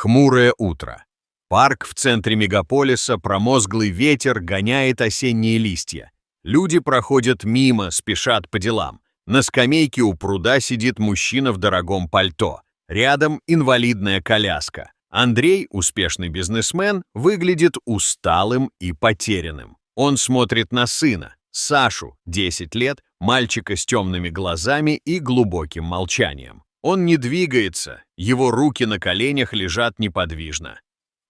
Хмурое утро. Парк в центре мегаполиса, промозглый ветер гоняет осенние листья. Люди проходят мимо, спешат по делам. На скамейке у пруда сидит мужчина в дорогом пальто. Рядом инвалидная коляска. Андрей, успешный бизнесмен, выглядит усталым и потерянным. Он смотрит на сына, Сашу, 10 лет, мальчика с темными глазами и глубоким молчанием. Он не двигается, его руки на коленях лежат неподвижно.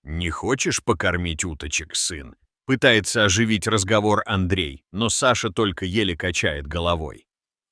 «Не хочешь покормить уточек, сын?» Пытается оживить разговор Андрей, но Саша только еле качает головой.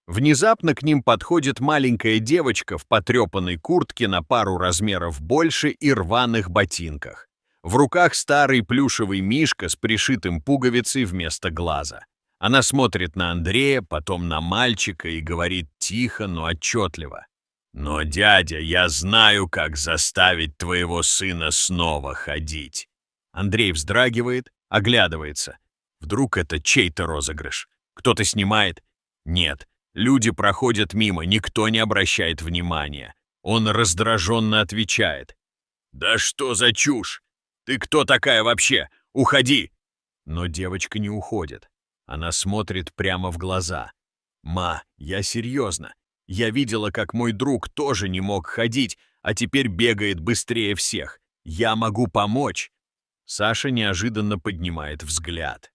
Внезапно к ним подходит маленькая девочка в потрепанной куртке на пару размеров больше и рваных ботинках. В руках старый плюшевый мишка с пришитым пуговицей вместо глаза. Она смотрит на Андрея, потом на мальчика и говорит тихо, но отчетливо. «Но, дядя, я знаю, как заставить твоего сына снова ходить». Андрей вздрагивает, оглядывается. Вдруг это чей-то розыгрыш? Кто-то снимает? Нет. Люди проходят мимо, никто не обращает внимания. Он раздраженно отвечает. «Да что за чушь? Ты кто такая вообще? Уходи!» Но девочка не уходит. Она смотрит прямо в глаза. «Ма, я серьезно. Я видела, как мой друг тоже не мог ходить, а теперь бегает быстрее всех. Я могу помочь». Саша неожиданно поднимает взгляд.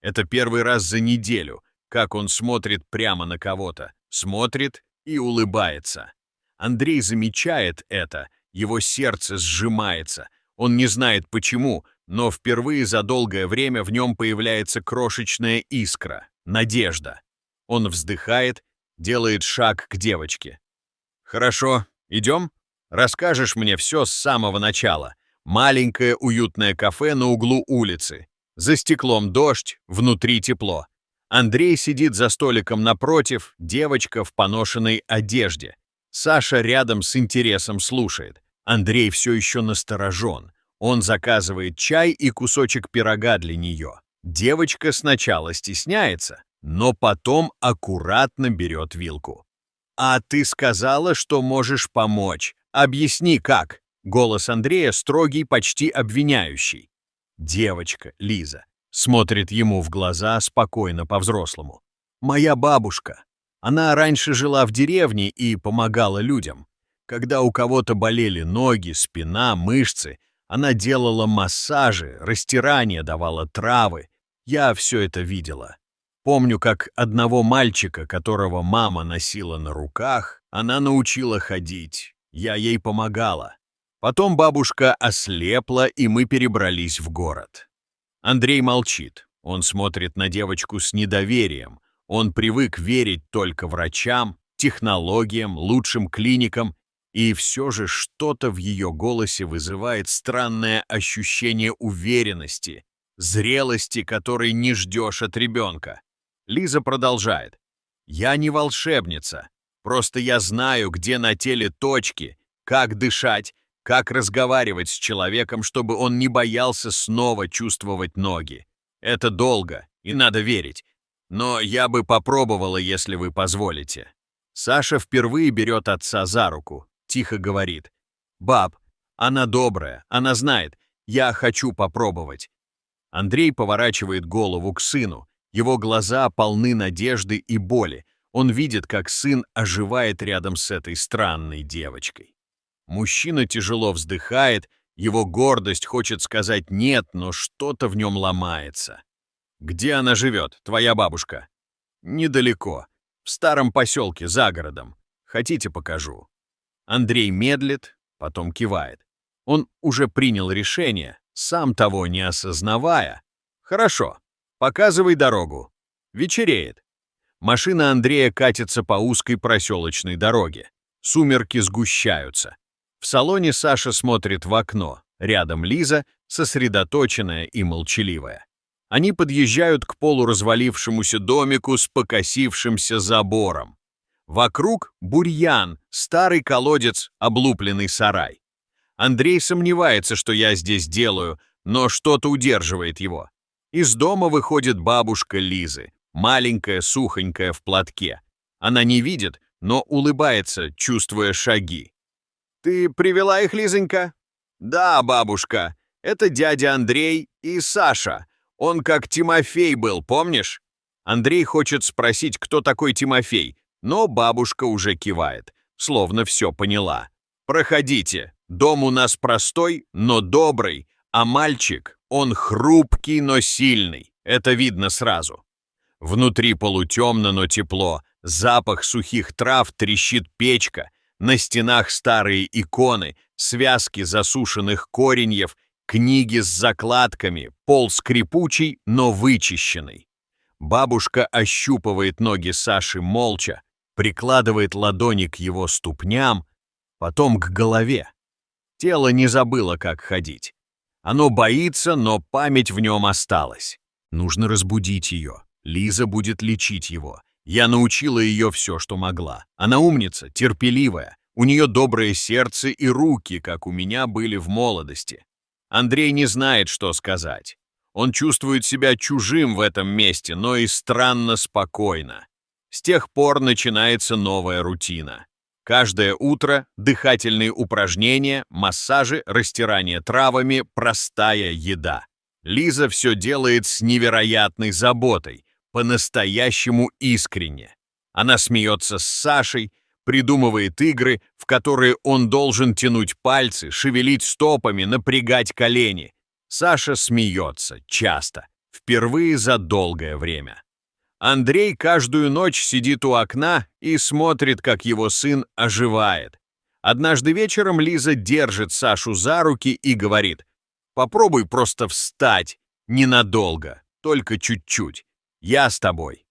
Это первый раз за неделю, как он смотрит прямо на кого-то, смотрит и улыбается. Андрей замечает это, его сердце сжимается. Он не знает почему, но впервые за долгое время в нем появляется крошечная искра, надежда. Он вздыхает, делает шаг к девочке. «Хорошо, идем? Расскажешь мне все с самого начала. Маленькое уютное кафе на углу улицы. За стеклом дождь, внутри тепло. Андрей сидит за столиком напротив, девочка в поношенной одежде. Саша рядом с интересом слушает. Андрей все еще насторожен. Он заказывает чай и кусочек пирога для нее. Девочка сначала стесняется, но потом аккуратно берет вилку. «А ты сказала, что можешь помочь. Объясни, как?» Голос Андрея строгий, почти обвиняющий. Девочка, Лиза, смотрит ему в глаза спокойно по-взрослому. «Моя бабушка. Она раньше жила в деревне и помогала людям. Когда у кого-то болели ноги, спина, мышцы, она делала массажи, растирания, давала травы. Я все это видела. Помню, как одного мальчика, которого мама носила на руках, она научила ходить. Я ей помогала. Потом бабушка ослепла, и мы перебрались в город». Андрей молчит. Он смотрит на девочку с недоверием. Он привык верить только врачам, технологиям, лучшим клиникам, и все же что-то в ее голосе вызывает странное ощущение уверенности, зрелости, которой не ждешь от ребенка. Лиза продолжает. «Я не волшебница. Просто я знаю, где на теле точки, как дышать, как разговаривать с человеком, чтобы он не боялся снова чувствовать ноги. Это долго, и надо верить. Но я бы попробовала, если вы позволите». Саша впервые берет отца за руку, тихо говорит. «Баб, она добрая, она знает. Я хочу попробовать». Андрей поворачивает голову к сыну. Его глаза полны надежды и боли. Он видит, как сын оживает рядом с этой странной девочкой. Мужчина тяжело вздыхает, его гордость хочет сказать «нет», но что-то в нем ломается. «Где она живет, твоя бабушка?» «Недалеко. В старом поселке, за городом. Хотите, покажу?» Андрей медлит, потом кивает. Он уже принял решение, сам того не осознавая. «Хорошо, показывай дорогу. Вечереет». Машина Андрея катится по узкой проселочной дороге. Сумерки сгущаются. В салоне Саша смотрит в окно. Рядом Лиза, сосредоточенная и молчаливая. Они подъезжают к полуразвалившемуся домику с покосившимся забором. Вокруг бурьян, старый колодец, облупленный сарай. Андрей сомневается, что я здесь делаю, но что-то удерживает его. Из дома выходит бабушка Лизы, маленькая, сухонькая в платке. Она не видит, но улыбается, чувствуя шаги. «Ты привела их, Лизонька?» Да, бабушка, это дядя Андрей и Саша. Он как Тимофей был, помнишь? Андрей хочет спросить, кто такой Тимофей, но бабушка уже кивает, словно все поняла. Проходите, дом у нас простой, но добрый, а мальчик, он хрупкий, но сильный, это видно сразу. Внутри полутемно, но тепло, запах сухих трав, трещит печка, на стенах старые иконы, связки засушенных кореньев, книги с закладками, пол скрипучий, но вычищенный. Бабушка ощупывает ноги Саши молча, прикладывает ладони к его ступням, потом к голове. Тело не забыло, как ходить. Оно боится, но память в нем осталась. Нужно разбудить ее. Лиза будет лечить его. Я научила ее все, что могла. Она умница, терпеливая. У нее доброе сердце и руки, как у меня были в молодости. Андрей не знает, что сказать. Он чувствует себя чужим в этом месте, но и странно спокойно. С тех пор начинается новая рутина. Каждое утро дыхательные упражнения, массажи, растирание травами, простая еда. Лиза все делает с невероятной заботой, по-настоящему искренне. Она смеется с Сашей, придумывает игры, в которые он должен тянуть пальцы, шевелить стопами, напрягать колени. Саша смеется часто, впервые за долгое время. Андрей каждую ночь сидит у окна и смотрит, как его сын оживает. Однажды вечером Лиза держит Сашу за руки и говорит: «Попробуй просто встать, ненадолго, только чуть-чуть. Я с тобой».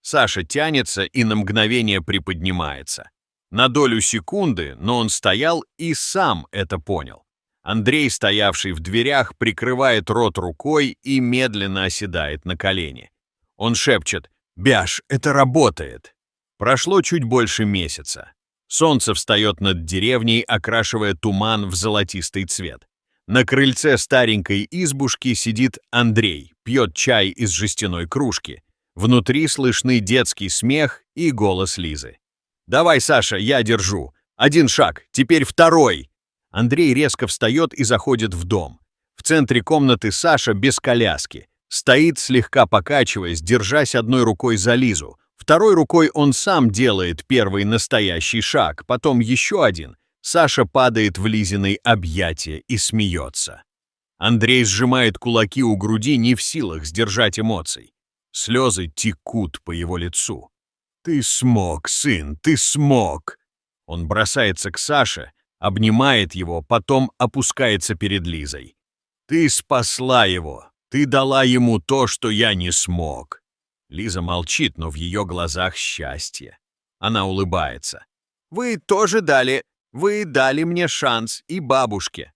Саша тянется и на мгновение приподнимается. На долю секунды, но он стоял и сам это понял. Андрей, стоявший в дверях, прикрывает рот рукой и медленно оседает на колени. Он шепчет: «Бяш, это работает». Прошло чуть больше месяца. Солнце встает над деревней, окрашивая туман в золотистый цвет. На крыльце старенькой избушки сидит Андрей, пьет чай из жестяной кружки. Внутри слышны детский смех и голос Лизы. «Давай, Саша, я держу. Один шаг, теперь второй». Андрей резко встает и заходит в дом. В центре комнаты Саша без коляски. Стоит, слегка покачиваясь, держась одной рукой за Лизу. Второй рукой он сам делает первый настоящий шаг, потом еще один. Саша падает в Лизиной объятия и смеется. Андрей сжимает кулаки у груди, не в силах сдержать эмоций. Слезы текут по его лицу. «Ты смог, сын, ты смог!» Он бросается к Саше, обнимает его, потом опускается перед Лизой. «Ты спасла его, ты дала ему то, что я не смог». Лиза молчит, но в ее глазах счастье. Она улыбается. Вы дали мне шанс и бабушке».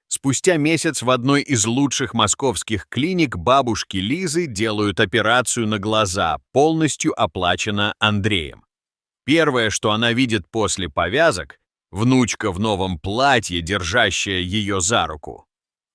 Спустя месяц в одной из лучших московских клиник бабушки Лизы делают операцию на глаза, полностью оплачена Андреем. Первое, что она видит после повязок, внучка в новом платье, держащая ее за руку.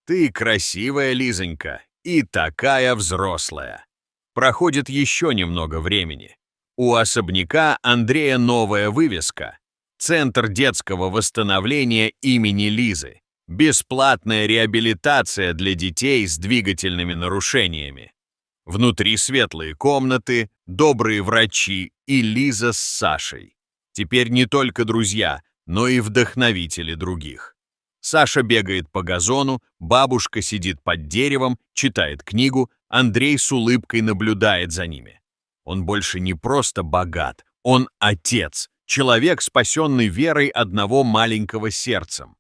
«Ты красивая, Лизонька, и такая взрослая». Проходит еще немного времени. У особняка Андрея новая вывеска. Центр детского восстановления имени Лизы. Бесплатная реабилитация для детей с двигательными нарушениями. Внутри светлые комнаты, добрые врачи и Лиза с Сашей. Теперь не только друзья, но и вдохновители других. Саша бегает по газону, бабушка сидит под деревом, читает книгу, Андрей с улыбкой наблюдает за ними. Он больше не просто богат, он отец, человек, спасенный верой одного маленького сердцем.